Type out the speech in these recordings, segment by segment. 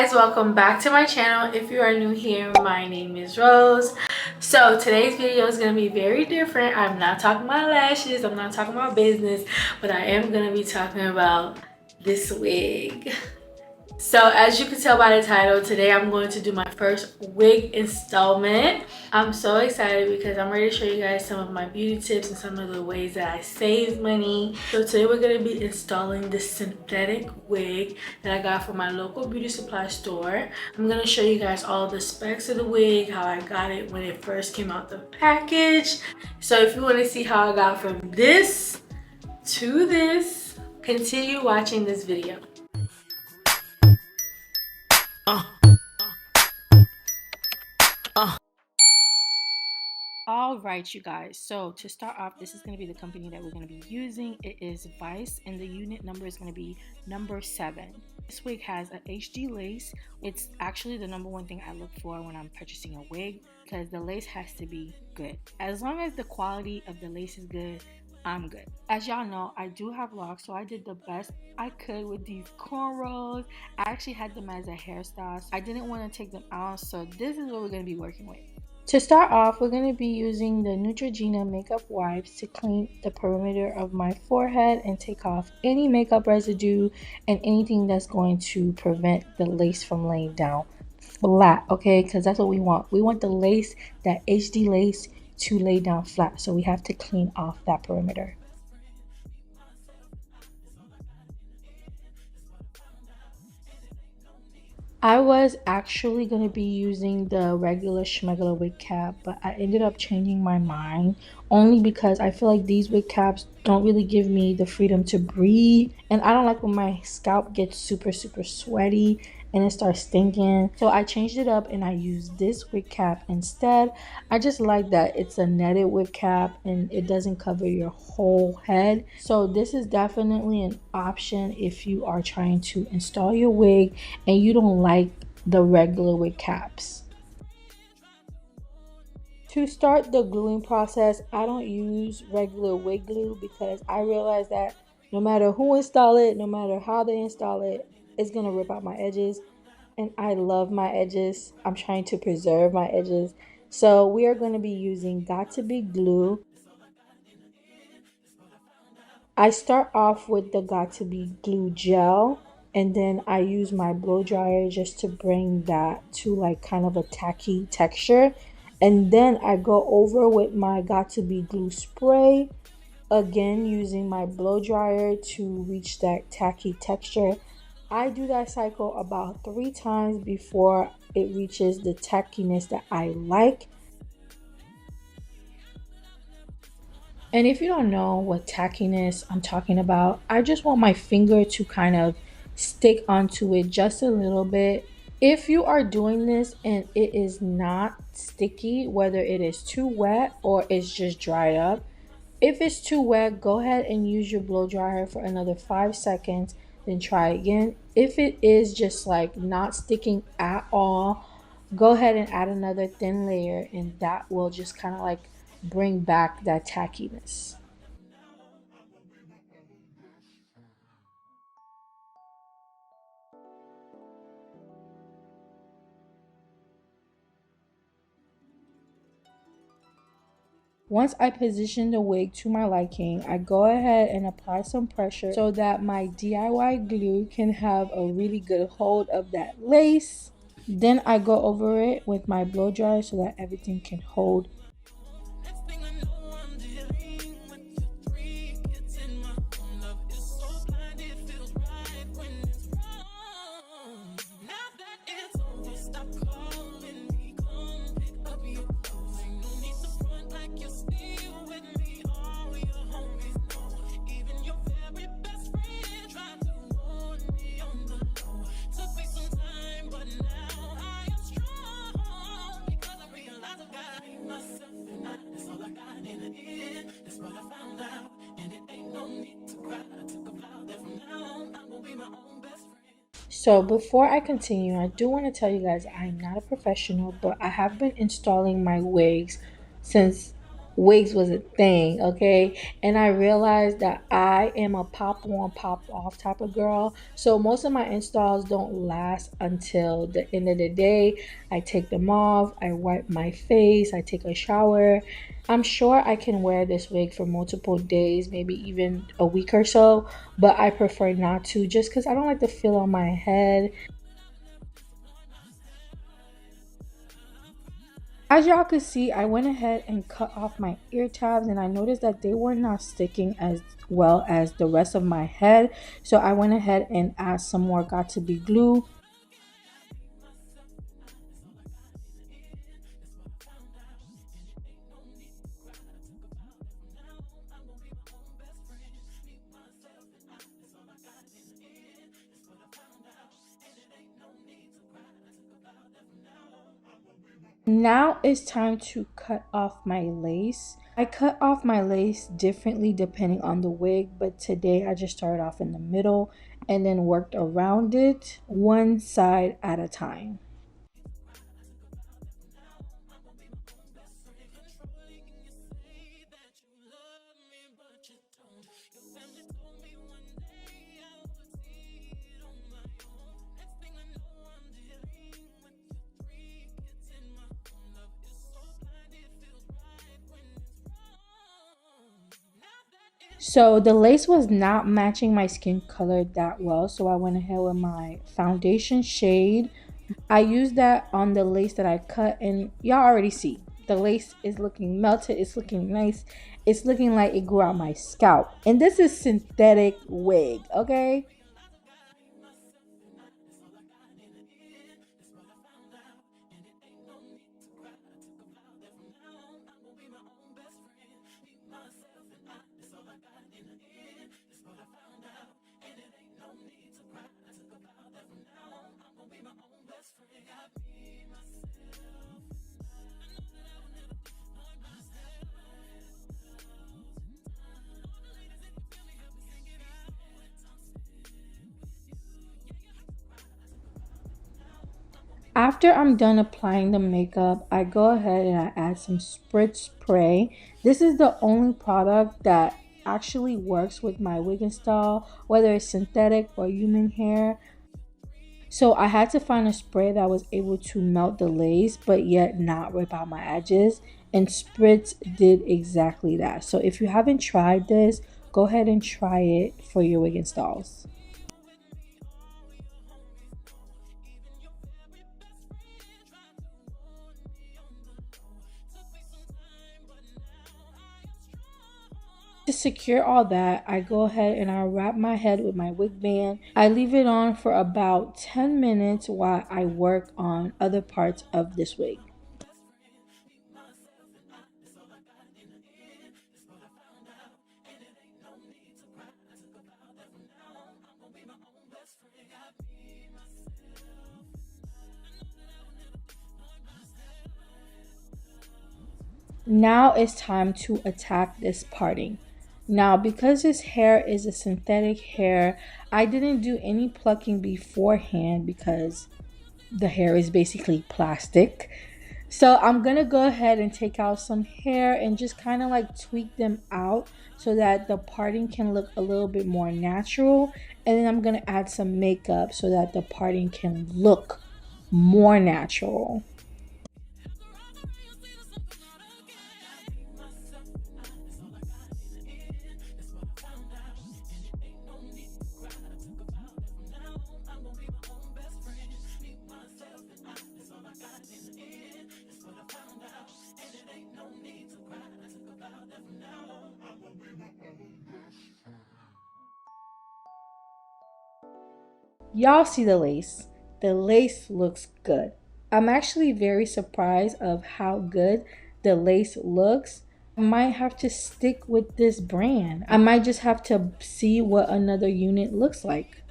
guys, welcome back to my channel. If you are new here, my name is Rose. So today's video is going to be very different. I'm not talking about lashes, I'm not talking about business, but I am going to be talking about this wig. So as you can tell by the title, today I'm going to do my first wig installment. I'm so excited because I'm ready to show you guys some of my beauty tips and some of the ways that I save money. So today we're going to be installing this synthetic wig that I got from my local beauty supply store. I'm going to show you guys all the specs of the wig, how I got it when it first came out the package. So if you want to see how I got from this to this, continue watching this video. All right, you guys, so to start off, this is going to be the company that we're going to be using. It is Vice, and the unit number is going to be number 7. This wig has a HD lace. It's actually the number one thing I look for when I'm purchasing a wig, because the lace has to be good. As long as the quality of the lace is good, I'm good. As y'all know, I do have locks, so I did the best I could with these cornrows. I actually had them as a hairstyle. I didn't want to take them out, so this is what we're going to be working with. To start off, we're going to be using the Neutrogena makeup wipes to clean the perimeter of my forehead and take off any makeup residue and anything that's going to prevent the lace from laying down flat, okay? Because that's what we want. We want the lace, that HD lace, to lay down flat, so we have to clean off that perimeter. I was actually going to be using the regular schmegular wig cap, but I ended up changing my mind only because I feel like these wig caps don't really give me the freedom to breathe, and I don't like when my scalp gets super sweaty and it starts stinking. So I changed it up and I used this wig cap instead. I just like that it's a netted wig cap and it doesn't cover your whole head. So this is definitely an option if you are trying to install your wig and you don't like the regular wig caps. To start the gluing process, I don't use regular wig glue because I realize that no matter who install it, no matter how they install it, it's gonna rip out my edges, and I love my edges. I'm trying to preserve my edges, so we are going to be using Got To Be glue. I start off with the Got To Be glue gel, and then I use my blow dryer just to bring that to like kind of a tacky texture, and then I go over with my Got To Be glue spray, again using my blow dryer to reach that tacky texture. I do that cycle about 3 times before it reaches the tackiness that I like. And if you don't know what tackiness I'm talking about, I just want my finger to kind of stick onto it just a little bit. If you are doing this and it is not sticky, whether it is too wet or it's just dried up, if it's too wet, go ahead and use your blow dryer for another 5 seconds, then try again. If it is just like not sticking at all, go ahead and add another thin layer, and that will just kind of like bring back that tackiness. Once I position the wig to my liking, I go ahead and apply some pressure so that my DIY glue can have a really good hold of that lace. Then I go over it with my blow dryer so that everything can hold. So before I continue, I do want to tell you guys I'm not a professional, but I have been installing my wigs since wigs was a thing, okay? And I realized that I am a pop on, pop off type of girl. So most of my installs don't last until the end of the day. I take them off, I wipe my face, I take a shower. I'm sure I can wear this wig for multiple days, maybe even a week or so, but I prefer not to just because I don't like the feel on my head. As y'all could see, I went ahead and cut off my ear tabs and I noticed that they were not sticking as well as the rest of my head. So I went ahead and added some more got to be glue. Now it's time to cut off my lace. I cut off my lace differently depending on the wig, but today I just started off in the middle and then worked around it one side at a time. So the lace was not matching my skin color that well, so I went ahead with my foundation shade. I used that on the lace that I cut, and y'all already see the lace is looking melted, it's looking nice, it's looking like it grew out my scalp. And this is synthetic wig, okay? After I'm done applying the makeup, I go ahead and I add some spritz spray. This is the only product that actually works with my wig install, whether it's synthetic or human hair. So I had to find a spray that was able to melt the lace but yet not rip out my edges. And Spritz did exactly that. So if you haven't tried this, go ahead and try it for your wig installs. To secure all that, I go ahead and I wrap my head with my wig band. I leave it on for about 10 minutes while I work on other parts of this wig. Now it's time to attack this parting. Now, because this hair is a synthetic hair, I didn't do any plucking beforehand because the hair is basically plastic. So I'm gonna go ahead and take out some hair and just kind of like tweak them out so that the parting can look a little bit more natural. And then I'm gonna add some makeup so that the parting can look more natural. Y'all see the lace. The lace looks good. I'm actually very surprised of how good the lace looks. I might have to stick with this brand. I might just have to see what another unit looks like.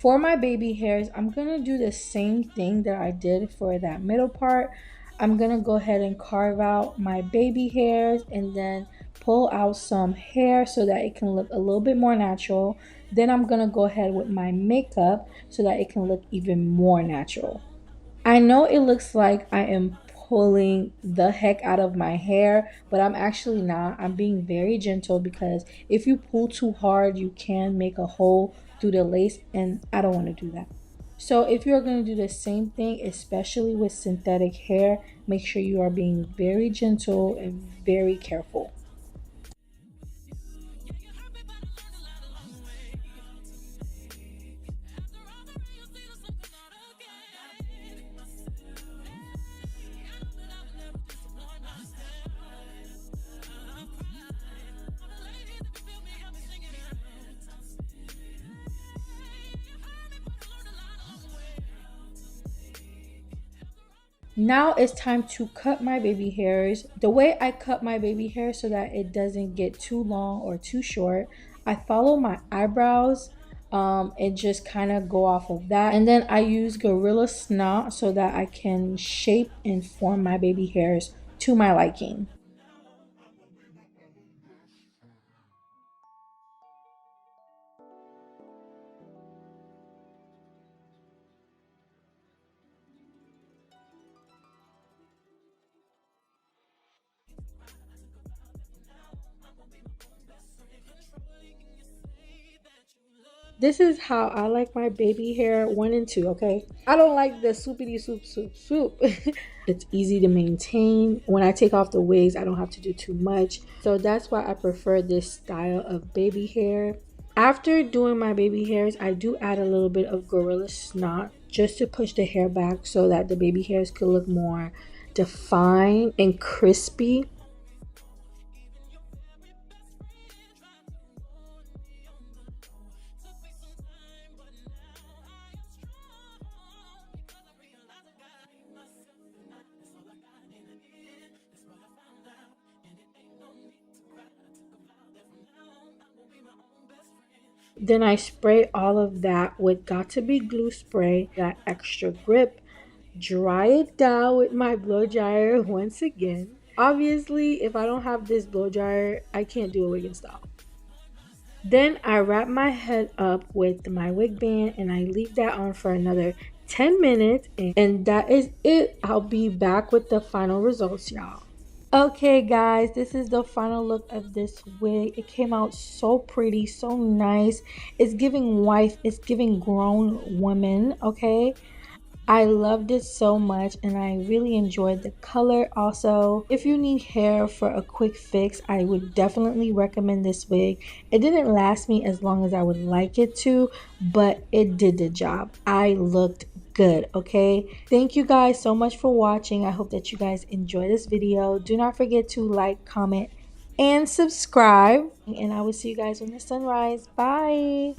For my baby hairs, I'm gonna do the same thing that I did for that middle part. I'm gonna go ahead and carve out my baby hairs and then pull out some hair so that it can look a little bit more natural. Then I'm gonna go ahead with my makeup so that it can look even more natural. I know it looks like I am pulling the heck out of my hair, but I'm actually not. I'm being very gentle because if you pull too hard, you can make a hole through the lace, and I don't want to do that. So, if you're going to do the same thing, especially with synthetic hair, make sure you are being very gentle and very careful. Now it's time to cut my baby hairs. The way I cut my baby hair so that it doesn't get too long or too short, I follow my eyebrows and just kind of go off of that. And then I use Gorilla Snot so that I can shape and form my baby hairs to my liking. This is how I like my baby hair 1 and 2, okay? I don't like the soupity swoop. It's easy to maintain. When I take off the wigs, I don't have to do too much. So that's why I prefer this style of baby hair. After doing my baby hairs, I do add a little bit of Gorilla Snot just to push the hair back so that the baby hairs could look more defined and crispy. Then I spray all of that with Got To Be glue spray, got extra grip. Dry it down with my blow dryer once again. Obviously, if I don't have this blow dryer, I can't do a wig install. Then I wrap my head up with my wig band and I leave that on for another 10 minutes. And that is it. I'll be back with the final results, y'all. Okay, guys, this is the final look of this wig. It came out so pretty, so nice. It's giving wife, it's giving grown woman, okay? I loved it so much and I really enjoyed the color also. If you need hair for a quick fix, I would definitely recommend this wig. It didn't last me as long as I would like it to, but it did the job. I looked good, okay? Thank you guys so much for watching. I hope that you guys enjoy this video. Do not forget to like, comment, and subscribe. And I will see you guys when the sun rises. Bye.